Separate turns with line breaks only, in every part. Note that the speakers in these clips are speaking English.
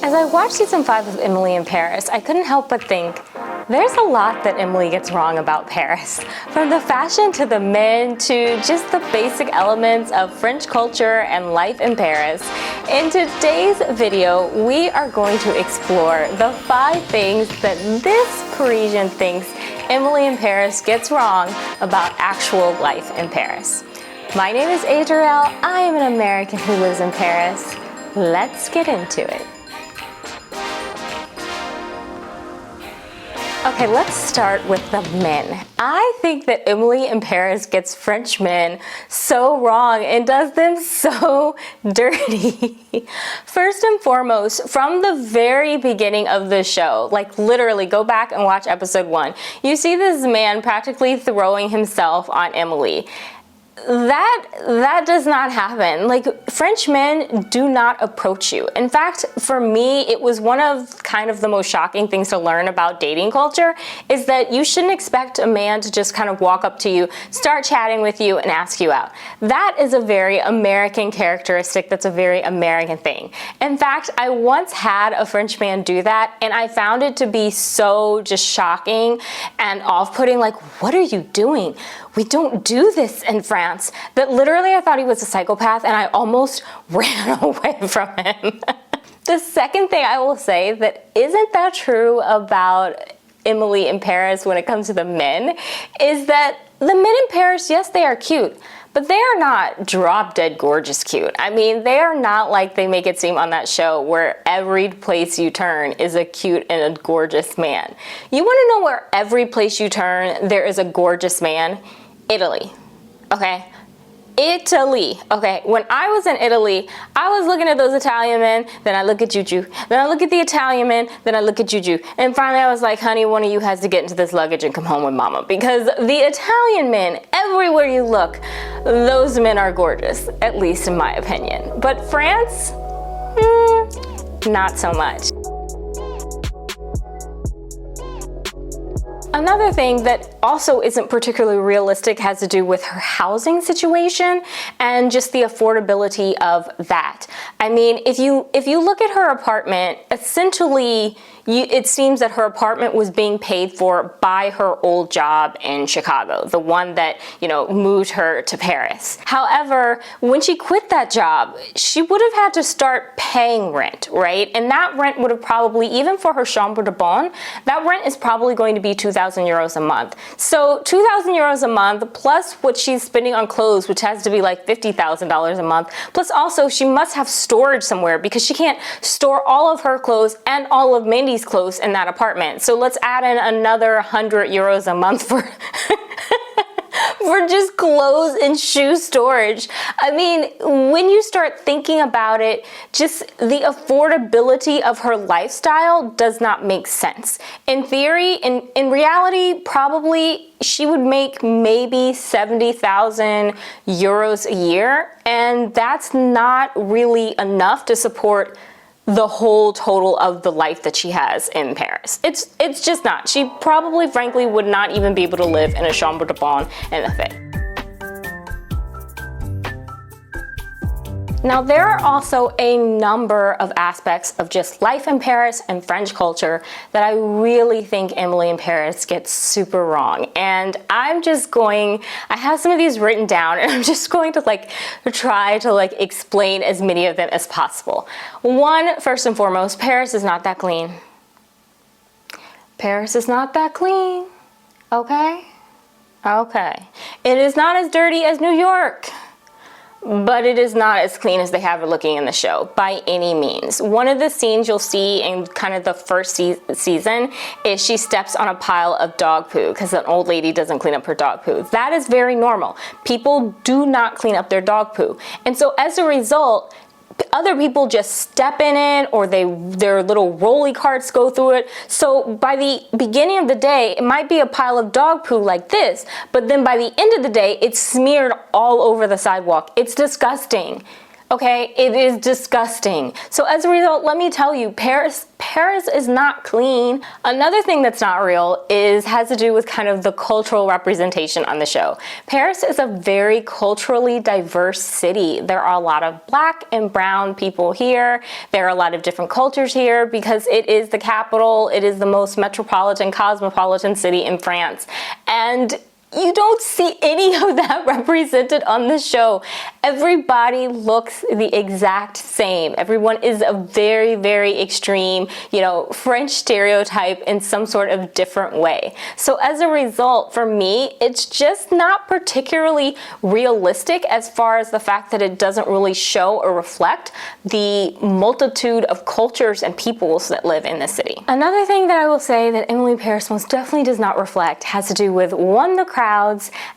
As I watched season 5 of Emily in Paris, I couldn't help but think, there's a lot that Emily gets wrong about Paris. From the fashion to the men to just the basic elements of French culture and life in Paris. In today's video, we are going to explore the 5 things that this Parisian thinks Emily in Paris gets wrong about actual life in Paris. My name is Adriel. I am an American who lives in Paris. Let's get into it. Okay, let's start with the men. I think that Emily in Paris gets French men so wrong and does them so dirty. First and foremost, from the very beginning of the show, like literally go back and watch episode 1, you see this man practically throwing himself on Emily. That does not happen. Like, French men do not approach you. In fact, for me, it was one of kind of the most shocking things to learn about dating culture is that you shouldn't expect a man to just kind of walk up to you, start chatting with you, and ask you out. That is a very American characteristic. That's a very American thing. In fact, I once had a French man do that, and I found it to be so just shocking and off-putting. Like, what are you doing? We don't do this in France. That literally I thought he was a psychopath and I almost ran away from him. The second thing I will say that isn't that true about Emily in Paris when it comes to the men is that the men in Paris, yes, they are cute, but they are not drop dead gorgeous cute. I mean, they are not like they make it seem on that show where every place you turn is a cute and a gorgeous man. You want to know where every place you turn there is a gorgeous man? Italy, okay? Italy, okay? When I was in Italy, I was looking at those Italian men, then I look at Juju, then I look at the Italian men, then I look at Juju, and finally I was like, honey, one of you has to get into this luggage and come home with mama, because the Italian men, everywhere you look, those men are gorgeous, at least in my opinion. But France, not so much. Another thing that also isn't particularly realistic has to do with her housing situation and just the affordability of that. I mean, if you look at her apartment, essentially it seems that her apartment was being paid for by her old job in Chicago, the one that, you know, moved her to Paris. However, when she quit that job, she would have had to start paying rent, right? And that rent would have probably, even for her chambre de bonne, that rent is probably going to be 2,000 euros a month. So 2,000 euros a month plus what she's spending on clothes, which has to be like $50,000 a month. Plus also she must have storage somewhere because she can't store all of her clothes and all of Mindy's clothes in that apartment. So let's add in another 100 euros a month for for just clothes and shoe storage. I mean, when you start thinking about it, just the affordability of her lifestyle does not make sense. In theory, in reality, probably she would make maybe 70,000 euros a year, and that's not really enough to support the whole total of the life that she has in Paris. It's just not. She probably, frankly, would not even be able to live in a chambre de bonne in a fit. Now, there are also a number of aspects of just life in Paris and French culture that I really think Emily in Paris gets super wrong. And I have some of these written down and I'm just going to try to explain as many of them as possible. One, first and foremost, Paris is not that clean. Paris is not that clean, okay? Okay. It is not as dirty as New York, but it is not as clean as they have it looking in the show by any means. One of the scenes you'll see in kind of the first season is she steps on a pile of dog poo because an old lady doesn't clean up her dog poo. That is very normal. People do not clean up their dog poo. And so as a result, other people just step in it, or their little rolly carts go through it. So by the beginning of the day, it might be a pile of dog poo like this, but then by the end of the day, it's smeared all over the sidewalk. It's disgusting. Okay, it is disgusting. So as a result, let me tell you, Paris Paris is not clean. Another thing that's not real has to do with kind of the cultural representation on the show. Paris is a very culturally diverse city. There are a lot of black and brown people here. There are a lot of different cultures here because it is the capital. It is the most metropolitan, cosmopolitan city in France. And you don't see any of that represented on the show. Everybody looks the exact same. Everyone is a very, very extreme, French stereotype in some sort of different way. So as a result, for me, it's just not particularly realistic as far as the fact that it doesn't really show or reflect the multitude of cultures and peoples that live in the city. Another thing that I will say that Emily in Paris most definitely does not reflect has to do with, one, the crowds,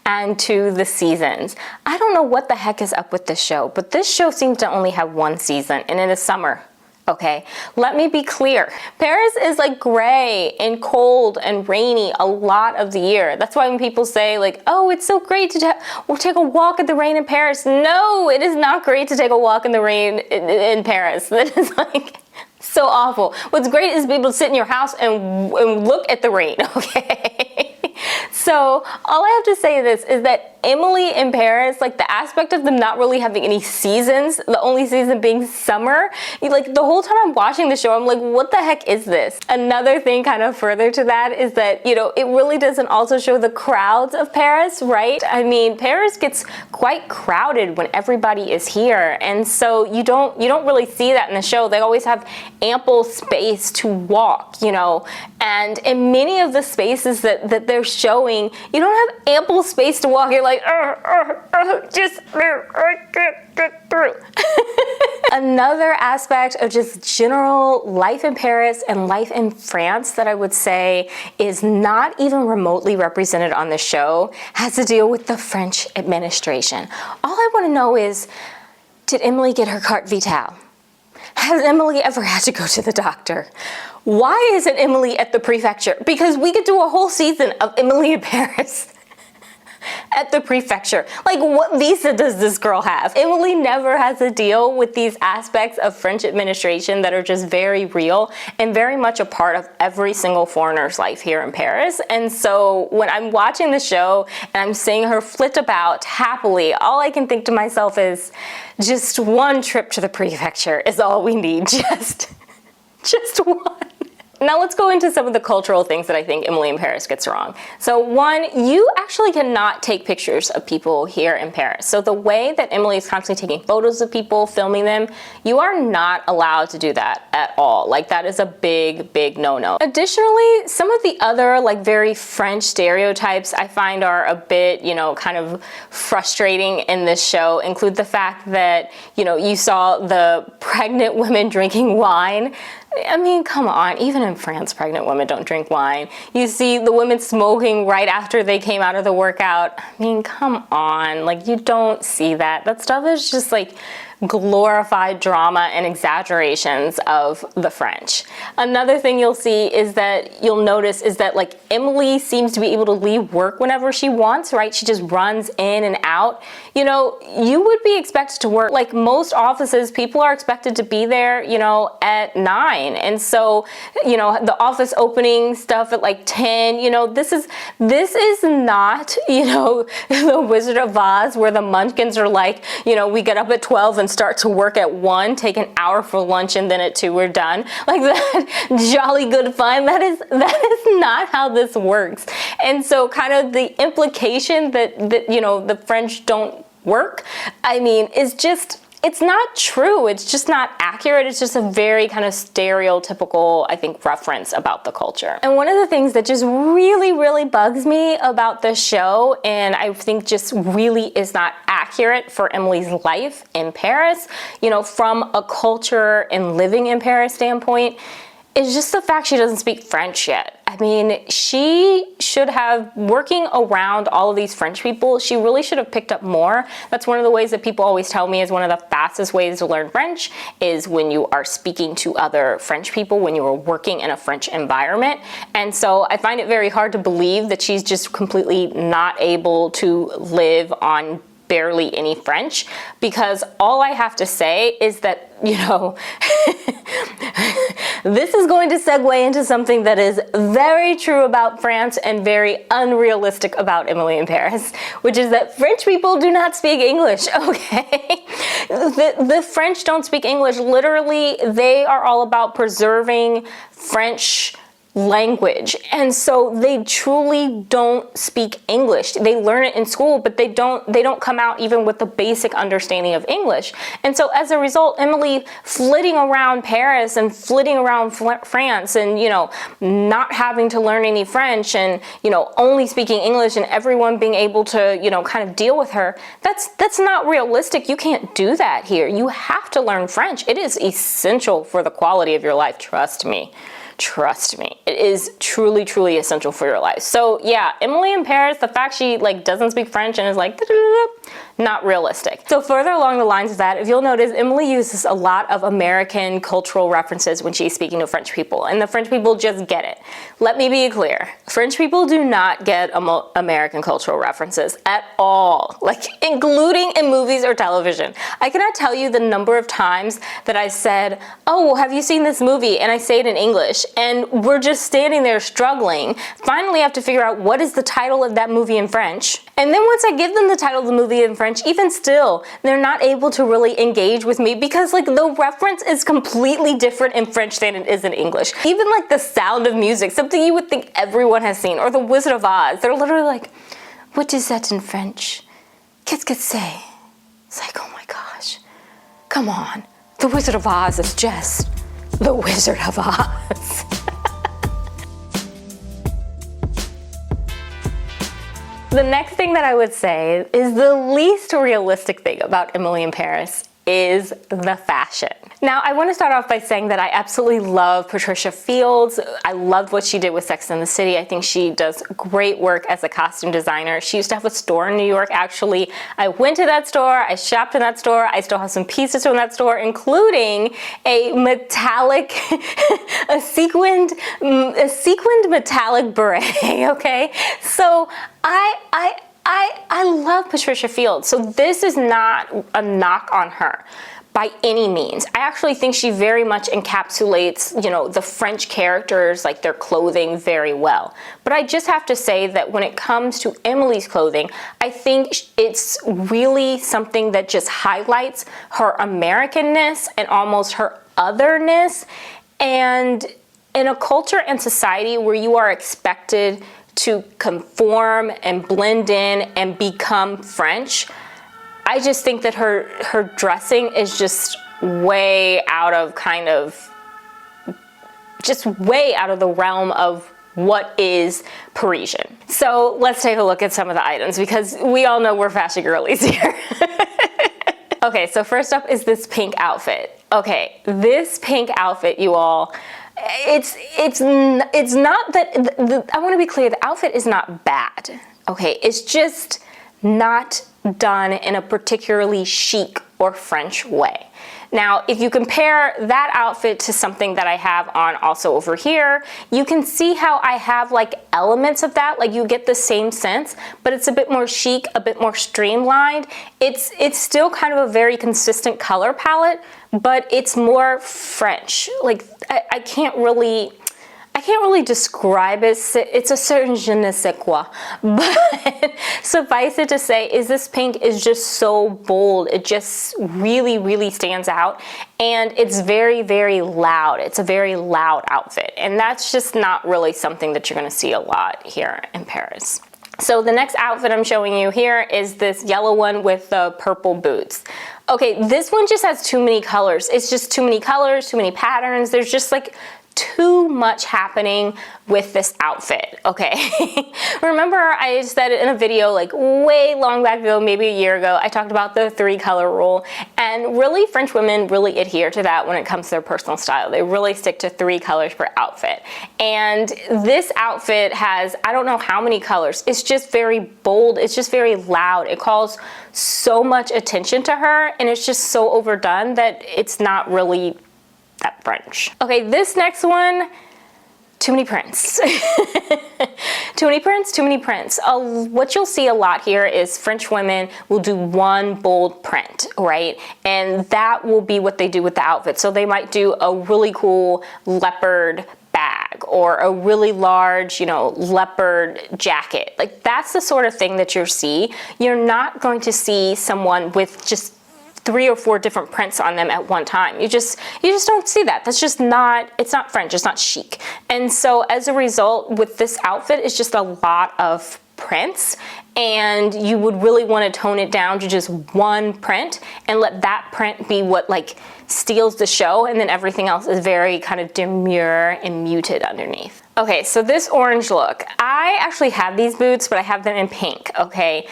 and two, the seasons. I don't know what the heck is up with this show, but this show seems to only have one season, and it is summer. Okay, let me be clear. Paris is like gray and cold and rainy a lot of the year. That's why when people say like, oh, it's so great to take a walk in the rain in Paris. No, it is not great to take a walk in the rain in Paris. That is like so awful. What's great is to be able to sit in your house and look at the rain, okay? So all I have to say is that Emily in Paris, like the aspect of them not really having any seasons, the only season being summer, like the whole time I'm watching the show, I'm like, what the heck is this? Another thing kind of further to that is that, it really doesn't also show the crowds of Paris, right? I mean, Paris gets quite crowded when everybody is here. And so you don't really see that in the show. They always have ample space to walk, and in many of the spaces that they're showing, you don't have ample space to walk. You're like, just get through. Another aspect of just general life in Paris and life in France that I would say is not even remotely represented on the show has to deal with the French administration. All I want to know is, did Emily get her carte vitale? Has Emily ever had to go to the doctor? Why isn't Emily at the prefecture? Because we could do a whole season of Emily in Paris at the prefecture. Like, what visa does this girl have? Emily never has to deal with these aspects of French administration that are just very real and very much a part of every single foreigner's life here in Paris. And so when I'm watching the show and I'm seeing her flit about happily, all I can think to myself is, just one trip to the prefecture is all we need. Just one. Now let's go into some of the cultural things that I think Emily in Paris gets wrong. So one, you actually cannot take pictures of people here in Paris. So the way that Emily is constantly taking photos of people, filming them, you are not allowed to do that at all. Like, that is a big, big no-no. Additionally, some of the other like very French stereotypes I find are a bit, kind of frustrating in this show include the fact that, you saw the pregnant women drinking wine. I mean, come on, even in France, pregnant women don't drink wine. You see the women smoking right after they came out of the workout. I mean, come on, like, you don't see that. That stuff is just like glorified drama and exaggerations of the French. Another thing you'll notice is that like Emily seems to be able to leave work whenever she wants, right? She just runs in and out. You would be expected to work, like most offices, people are expected to be there, at 9. And so, the office opening stuff at like 10, this is not, the Wizard of Oz where the munchkins are like, we get up at 12 and start to work at 1, take an hour for lunch, and then at 2 we're done. Like that jolly good fun. That is not how this works. And so kind of the implication that the French don't work, I mean, is just, it's not true. It's just not accurate. It's just a very kind of stereotypical, I think, reference about the culture. And one of the things that just really, really bugs me about this show, and I think just really is not accurate for Emily's life in Paris, from a culture and living in Paris standpoint, is just the fact she doesn't speak French yet. I mean, she should have, working around all of these French people, she really should have picked up more. That's one of the ways that people always tell me is one of the fastest ways to learn French is when you are speaking to other French people, when you are working in a French environment. And so I find it very hard to believe that she's just completely not able to live on barely any French, because all I have to say is that, you know, this is going to segue into something that is very true about France and very unrealistic about Emily in Paris, which is that French people do not speak English, okay? The French don't speak English. Literally, they are all about preserving French language, and so they truly don't speak English. They learn it in school, but they don't come out even with the basic understanding of English. And so as a result, Emily flitting around Paris and flitting around France and, you know, not having to learn any French and, you know, only speaking English and everyone being able to, you know, kind of deal with her, that's not realistic. You can't do that here. You have to learn French. It is essential for the quality of your life, trust me. Trust me, it is truly, truly essential for your life. So yeah, Emily in Paris, the fact she like doesn't speak French and is like, not realistic. So further along the lines of that, if you'll notice, Emily uses a lot of American cultural references when she's speaking to French people, and the French people just get it. Let me be clear, French people do not get American cultural references at all, like including in movies or television. I cannot tell you the number of times that I said, oh, well, have you seen this movie? And I say it in English, and we're just standing there struggling. Finally, I have to figure out what is the title of that movie in French. And then once I give them the title of the movie in French, even still, they're not able to really engage with me because like the reference is completely different in French than it is in English. Even like The Sound of Music, something you would think everyone has seen, or The Wizard of Oz, they're literally like, what is that in French? Qu'est-ce que c'est? It's like, oh my gosh, come on. The Wizard of Oz is just The Wizard of Oz. The next thing that I would say is the least realistic thing about Emily in Paris is the fashion. Now, I want to start off by saying that I absolutely love Patricia Fields. I loved what she did with Sex and the City. I think she does great work as a costume designer. She used to have a store in New York, actually. I went to that store, I shopped in that store. I still have some pieces from that store, including a metallic, a sequined metallic beret, okay? So I love Patricia Fields, so this is not a knock on her by any means. I actually think she very much encapsulates, you know, the French characters, like their clothing, very well. But I just have to say that when it comes to Emily's clothing, I think it's really something that just highlights her Americanness and almost her otherness. And in a culture and society where you are expected to conform and blend in and become French, I just think that her dressing is just way out of way out of the realm of what is Parisian. So let's take a look at some of the items because we all know we're fashion girlies here. Okay, so first up is this pink outfit. Okay, this pink outfit, you all, it's not that, I want to be clear, the outfit is not bad, okay? It's just not done in a particularly chic or French way. Now, if you compare that outfit to something that I have on also over here, you can see how I have like elements of that, like you get the same sense, but it's a bit more chic, a bit more streamlined. It's still kind of a very consistent color palette, but it's more French. Like I can't really describe it. It's a certain je ne sais quoi. But suffice it to say is this pink is just so bold. It just really, really stands out. And it's very, very loud. It's a very loud outfit. And that's just not really something that you're gonna see a lot here in Paris. So the next outfit I'm showing you here is this yellow one with the purple boots. Okay, this one just has too many colors. It's just too many colors, too many patterns. There's just like too much happening with this outfit, okay? Remember I said it in a video like way long back ago, maybe a year ago, I talked about the 3-color rule, and really French women really adhere to that when it comes to their personal style. They really stick to 3 colors per outfit. And this outfit has, I don't know how many colors. It's just very bold. It's just very loud. It calls so much attention to her, and it's just so overdone that it's not really that French. Okay, this next one, Too many prints. Too many prints, too many prints. What you'll see a lot here is French women will do one bold print, right? And that will be what they do with the outfit. So they might do a really cool leopard bag or a really large, leopard jacket. Like that's the sort of thing that you'll see. You're not going to see someone with just 3 or 4 different prints on them at one time. You just don't see that. That's just not, it's not French, it's not chic. And so as a result, with this outfit, it's just a lot of prints, and you would really want to tone it down to just one print and let that print be what like steals the show, and then everything else is very kind of demure and muted underneath. Okay, so this orange look, I actually have these boots, but I have them in pink, okay?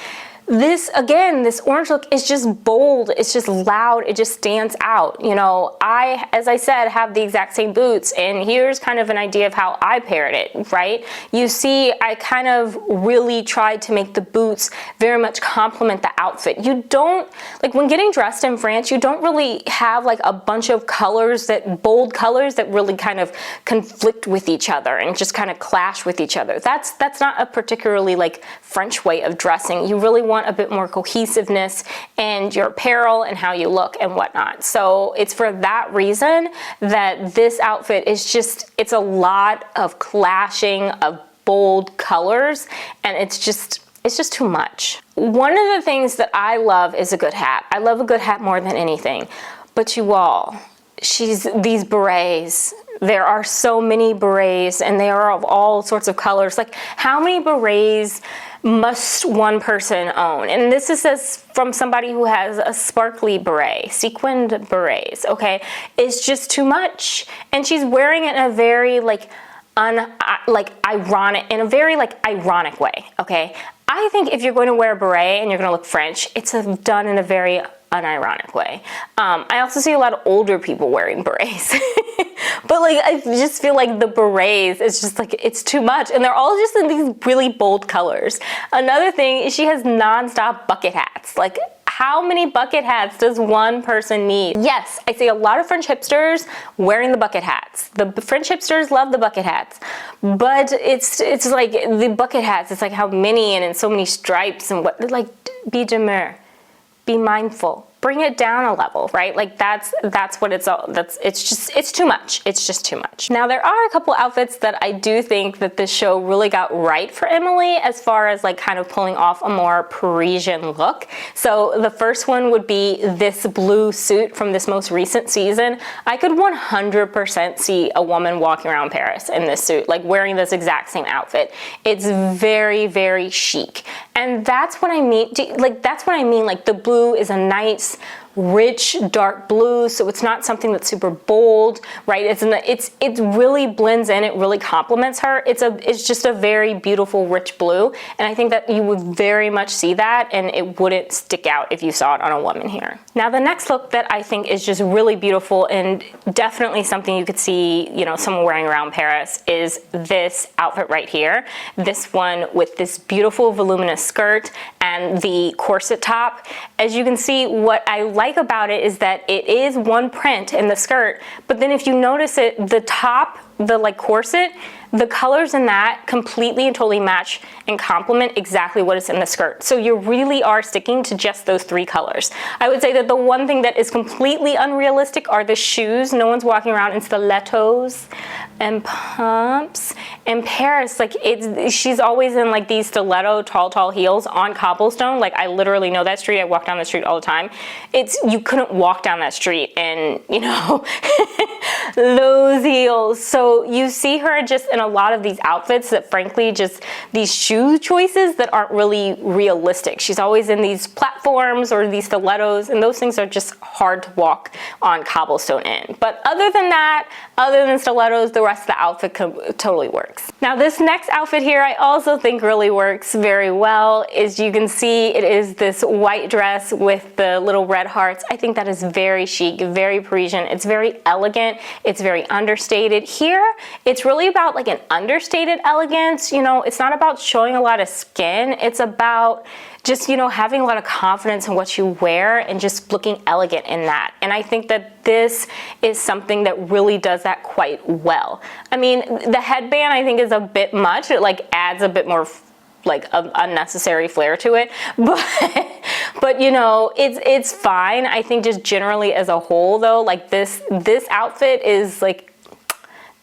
This, again, this orange look is just bold, it's just loud, it just stands out. I, as I said, have the exact same boots, and here's kind of an idea of how I paired it, right? You see, I kind of really tried to make the boots very much complement the outfit. You don't, like when getting dressed in France, you don't really have like a bunch of colors bold colors that really kind of conflict with each other and just kind of clash with each other. That's not a particularly like French way of dressing. You really want a bit more cohesiveness in your apparel and how you look and whatnot. So it's for that reason that this outfit is just, it's a lot of clashing of bold colors, and it's just too much. One of the things that I love is a good hat. I love a good hat more than anything. But you all, these berets, there are so many berets, and they are of all sorts of colors. Like, how many berets must one person own? And this is from somebody who has a sparkly beret, sequined berets, okay? It's just too much. And she's wearing it in a very ironic way, okay? I think if you're going to wear a beret and you're going to look French, it's done in a very unironic way. I also see a lot of older people wearing berets. But like, I just feel like the berets is just like, it's too much. And they're all just in these really bold colors. Another thing is she has nonstop bucket hats. Like, how many bucket hats does one person need? Yes, I see a lot of French hipsters wearing the bucket hats. The French hipsters love the bucket hats. But it's like the bucket hats, it's like how many and in so many stripes and what, like, be demure, be mindful. Bring it down a level, right? Like that's what it's all, it's too much. It's just too much. Now there are a couple outfits that I do think that this show really got right for Emily as far as like kind of pulling off a more Parisian look. So the first one would be this blue suit from this most recent season. I could 100% see a woman walking around Paris in this suit, like wearing this exact same outfit. It's very, very chic. And that's what I mean, like the blue is a nice, rich, dark blue, so it's not something that's super bold, right? It really blends in, it really complements her. It's just a very beautiful, rich blue, and I think that you would very much see that, and it wouldn't stick out if you saw it on a woman here. Now, the next look that I think is just really beautiful and definitely something you could see, someone wearing around Paris is this outfit right here. This one with this beautiful voluminous skirt and the corset top. As you can see, what I like about it is that it is one print in the skirt, but then if you notice it, the top, the like corset, the colors in that completely and totally match and complement exactly what is in the skirt. So you really are sticking to just those 3 colors. I would say that the one thing that is completely unrealistic are the shoes. No one's walking around in stilettos and pumps. In Paris, like she's always in like these stiletto tall heels on cobblestone. Like I literally know that street. I walk down the street all the time. You couldn't walk down that street and those heels. So you see her just in a lot of these outfits that frankly just these shoe choices that aren't really realistic. She's always in these platforms or these stilettos, and those things are just hard to walk on cobblestone in. But other than that, other than stilettos, the rest of the outfit totally works. Now this next outfit here I also think really works very well. As you can see, it is this white dress with the little red hearts. I think that is very chic, very Parisian. It's very elegant. It's very understated. Here, it's really about like an understated elegance. It's not about showing a lot of skin. It's about just, you know, having a lot of confidence in what you wear and just looking elegant in that. And I think that this is something that really does that quite well. I mean, the headband I think is a bit much. It like adds a bit more like unnecessary flair to it, but you know, it's fine. I think just generally as a whole though, like this outfit is like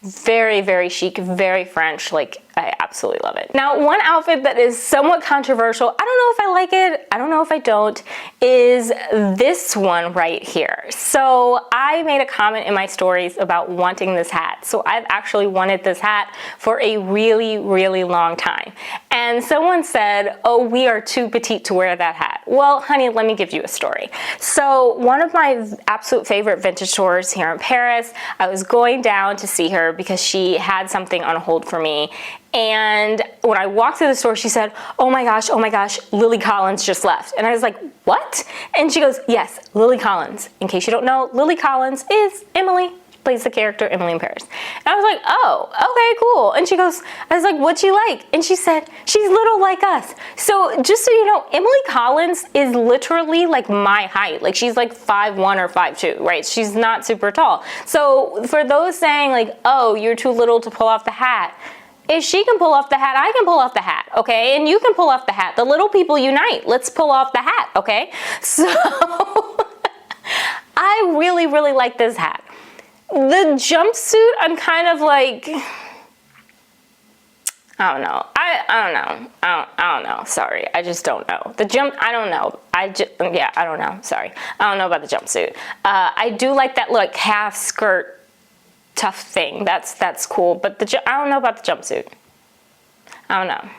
very, very chic, very French. Like, I absolutely love it. Now, one outfit that is somewhat controversial, I don't know if I like it, I don't know if I don't, is this one right here. So I made a comment in my stories about wanting this hat. So I've actually wanted this hat for a really, really long time. And someone said, oh, we are too petite to wear that hat. Well, honey, let me give you a story. So one of my absolute favorite vintage stores here in Paris, I was going down to see her because she had something on hold for me. And when I walked through the store, she said, oh my gosh, Lily Collins just left. And I was like, what? And she goes, yes, Lily Collins. In case you don't know, Lily Collins is Emily, plays the character Emily in Paris. And I was like, oh, okay, cool. And she goes, I was like, what's she like? And she said, she's little like us. So just so you know, Emily Collins is literally like my height. Like she's like 5'1" or 5'2", right? She's not super tall. So for those saying like, oh, you're too little to pull off the hat, if she can pull off the hat, I can pull off the hat, okay? And you can pull off the hat. The little people unite. Let's pull off the hat, okay? So I really, really like this hat. The jumpsuit, I'm kind of like, I don't know. I don't know. Sorry. I just don't know. I don't know. I don't know. Sorry. I don't know about the jumpsuit. I do like that like half skirt tough thing. That's cool. But I don't know about the jumpsuit. I don't know.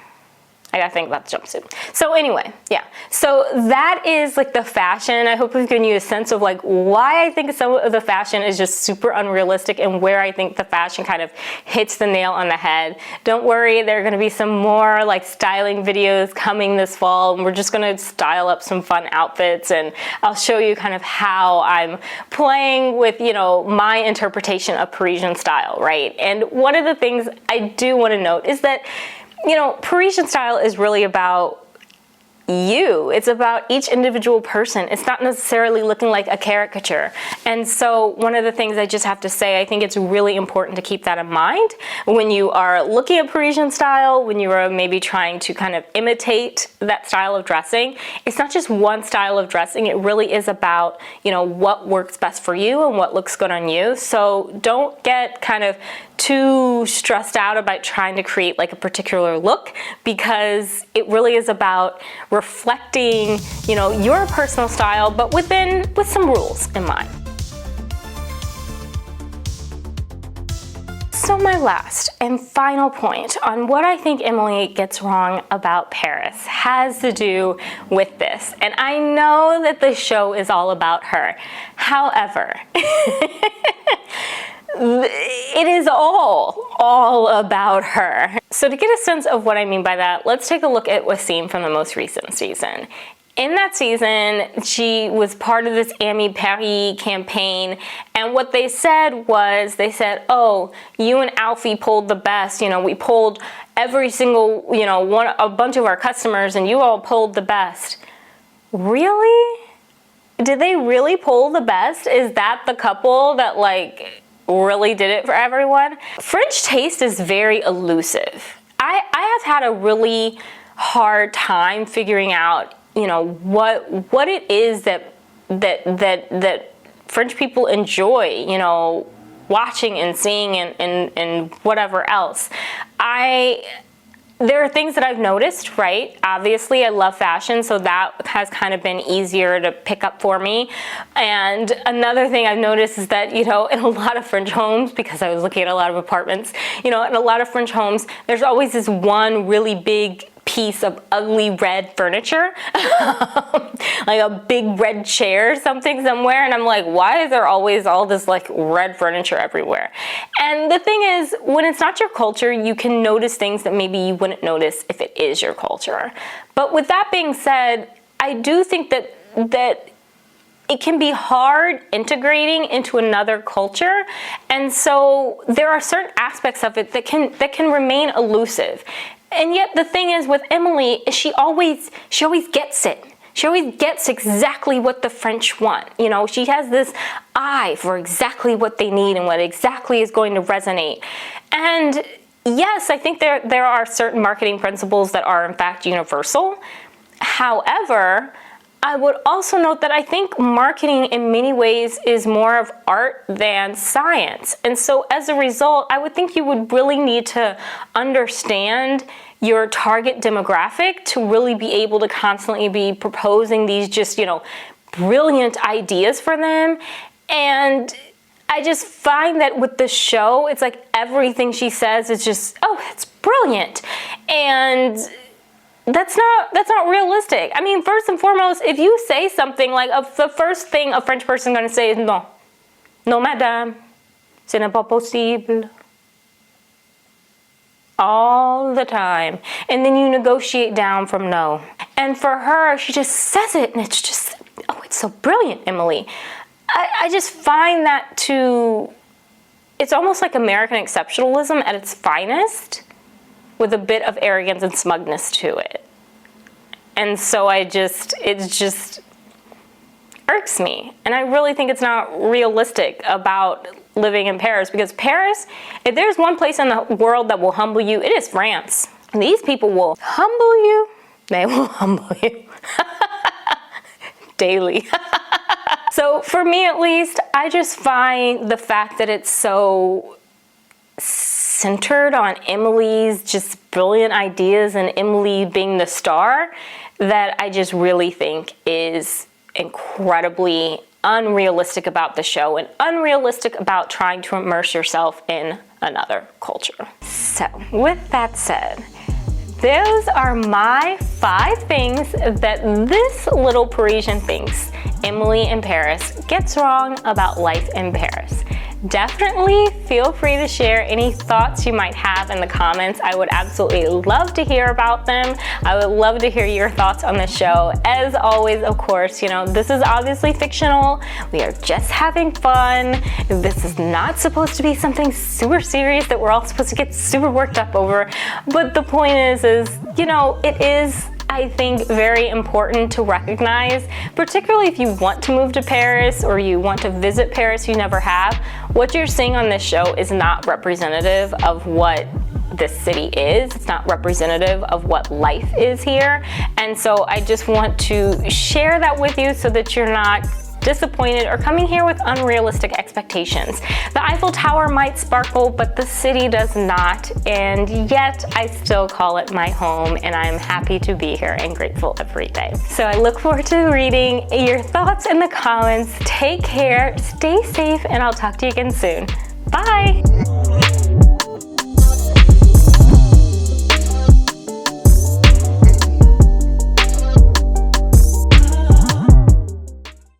I gotta think about the jumpsuit. So anyway, yeah. So that is like the fashion. I hope I've given you a sense of like why I think some of the fashion is just super unrealistic and where I think the fashion kind of hits the nail on the head. Don't worry, there are gonna be some more like styling videos coming this fall, and we're just gonna style up some fun outfits, and I'll show you kind of how I'm playing with, you know, my interpretation of Parisian style, right? And one of the things I do wanna note is that, you know, Parisian style is really about you. It's about each individual person. It's not necessarily looking like a caricature. And so one of the things I just have to say, I think it's really important to keep that in mind when you are looking at Parisian style, when you are maybe trying to kind of imitate that style of dressing. It's not just one style of dressing. It really is about, you know, what works best for you and what looks good on you. So don't get kind of too stressed out about trying to create like a particular look, because it really is about reflecting, you know, your personal style, but with some rules in mind. So my last and final point on what I think Emily gets wrong about Paris has to do with this. And I know that the show is all about her. However, it is all about her. So to get a sense of what I mean by that, let's take a look at Wasim from the most recent season. In that season, she was part of this Ami Paris campaign, and what they said was, oh, you and Alfie pulled the best, you know, we pulled every single, you know, a bunch of our customers, and you all pulled the best. Really? Did they really pull the best? Is that the couple that like really did it for everyone? French taste is very elusive. I have had a really hard time figuring out, you know, what it is that French people enjoy, you know, watching and seeing and whatever else. There are things that I've noticed, right? Obviously, I love fashion, so that has kind of been easier to pick up for me. And another thing I've noticed is that, you know, in a lot of French homes, because I was looking at a lot of apartments, you know, in a lot of French homes, there's always this one really big piece of ugly red furniture, like a big red chair somewhere, and I'm like, why is there always all this like red furniture everywhere? And the thing is, when it's not your culture, you can notice things that maybe you wouldn't notice if it is your culture. But with that being said, I do think that it can be hard integrating into another culture, and so there are certain aspects of it that can remain elusive. And yet the thing is with Emily is she always gets it. She always gets exactly what the French want. You know, she has this eye for exactly what they need and what exactly is going to resonate. And yes, I think there are certain marketing principles that are in fact universal. However, I would also note that I think marketing in many ways is more of art than science. And so as a result, I would think you would really need to understand your target demographic to really be able to constantly be proposing these just, brilliant ideas for them. And I just find that with the show, it's like everything she says is just, oh, it's brilliant. And that's not realistic. I mean, first and foremost, if you say something like the first thing a French person is going to say is no, madame, ce n'est pas possible. All the time. And then you negotiate down from no. And for her, she just says it, and it's just, oh, it's so brilliant, Emily. I just find that it's almost like American exceptionalism at its finest, with a bit of arrogance and smugness to it. And so it just irks me. And I really think it's not realistic about living in Paris, because Paris, if there's one place in the world that will humble you, it is France. And these people will humble you. They will humble you daily. So for me at least, I just find the fact that it's so centered on Emily's just brilliant ideas and Emily being the star that I just really think is incredibly unrealistic about the show and unrealistic about trying to immerse yourself in another culture. So with that said, those are my 5 things that this little Parisian thinks Emily in Paris gets wrong about life in Paris. Definitely feel free to share any thoughts you might have in the comments. I would absolutely love to hear about them. I would love to hear your thoughts on the show. As always, of course, this is obviously fictional. We are just having fun. This is not supposed to be something super serious that we're all supposed to get super worked up over. But the point is it is, I think, very important to recognize, particularly if you want to move to Paris or you want to visit Paris you never have, what you're seeing on this show is not representative of what this city is. It's not representative of what life is here. And so I just want to share that with you so that you're not disappointed or coming here with unrealistic expectations. The Eiffel Tower might sparkle, but the city does not, and yet I still call it my home, and I'm happy to be here and grateful every day. So I look forward to reading your thoughts in the comments. Take care, stay safe, and I'll talk to you again soon. Bye!